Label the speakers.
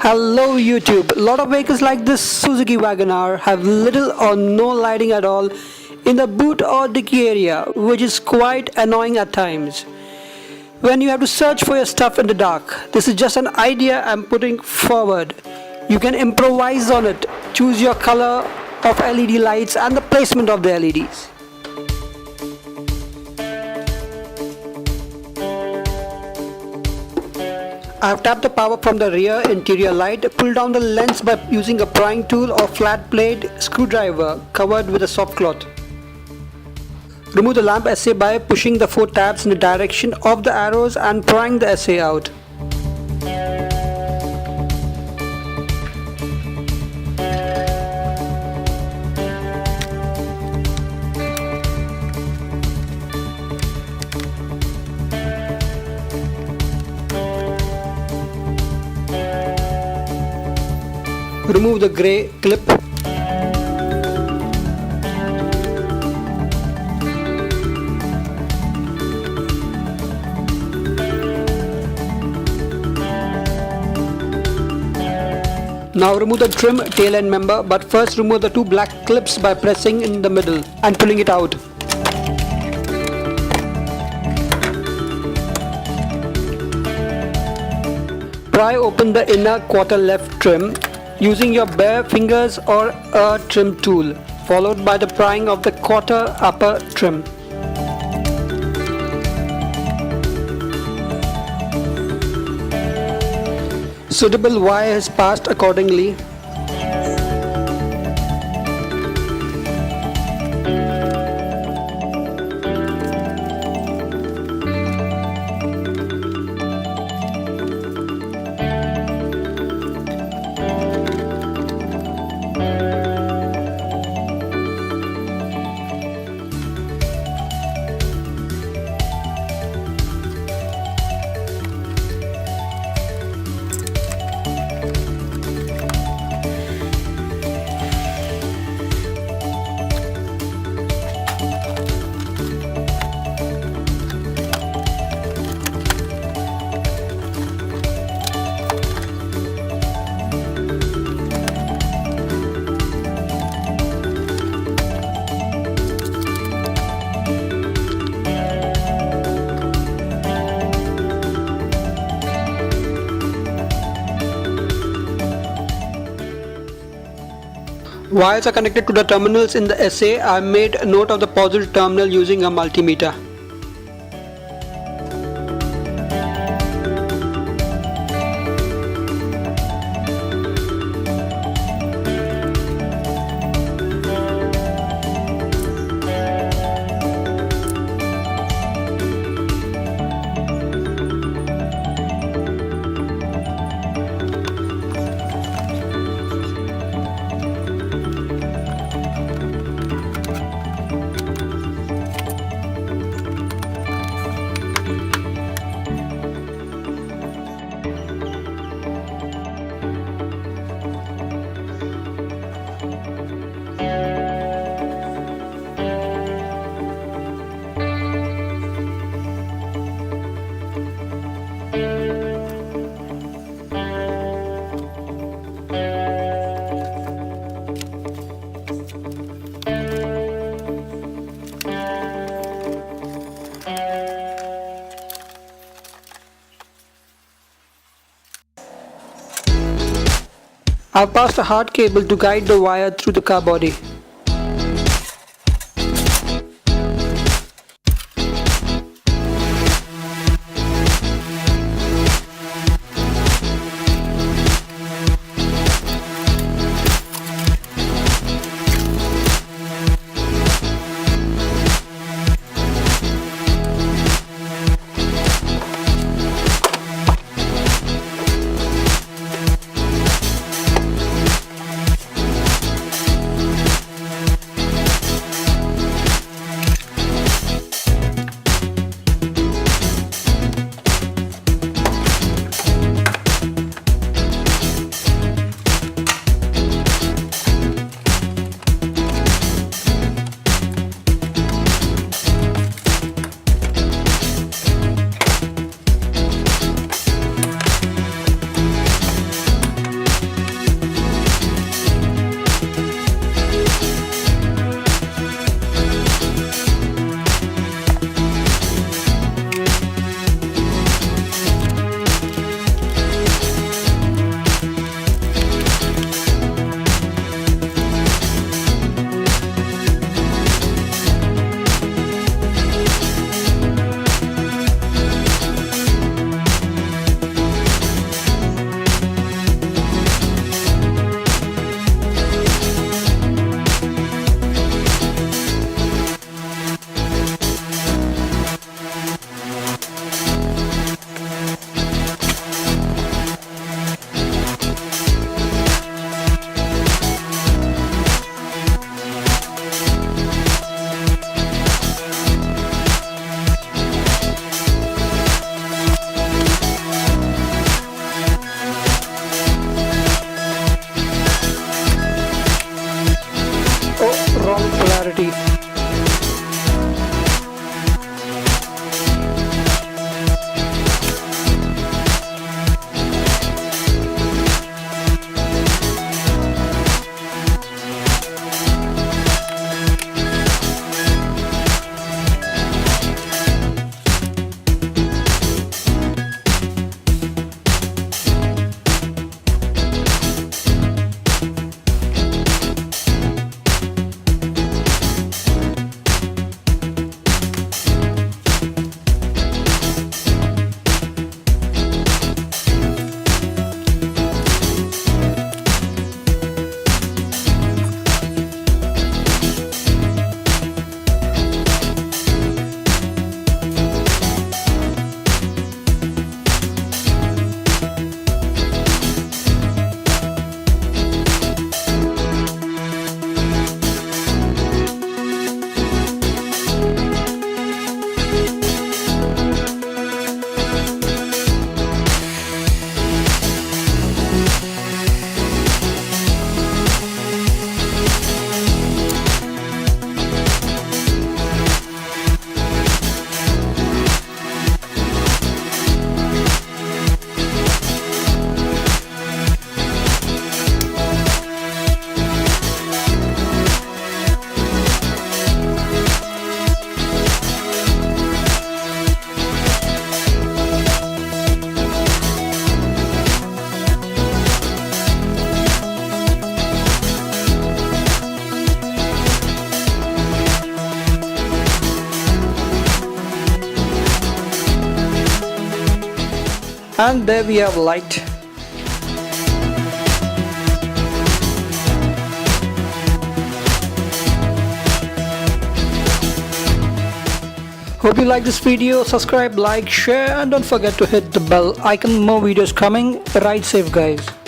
Speaker 1: Hello YouTube. A lot of vehicles like this Suzuki Wagon R have little or no lighting at all in the boot or dicky area, which is quite annoying at times. When you have to search for your stuff in the dark, this is just an idea I'm putting forward. You can improvise on it, choose your color of LED lights and the placement of the LEDs. I have tapped the power from the rear interior light, pulled down the lens by using a prying tool or flat blade screwdriver covered with a soft cloth. Remove the lamp SA by pushing the 4 tabs in the direction of the arrows and prying the SA out. Remove the grey clip. Now remove the trim tail end member, but first remove the 2 black clips by pressing in the middle and pulling it out. Pry open the inner quarter left trim using your bare fingers or a trim tool, followed by the prying of the quarter upper trim. Suitable wire is passed accordingly. Wires are connected to the terminals in the SA. I made a note of the positive terminal using a multimeter. I've passed a hard cable to guide the wire through the car body. And there we have light. Hope you like this video. Subscribe, like, share, and don't forget to hit the bell icon. More videos coming. Ride safe, guys.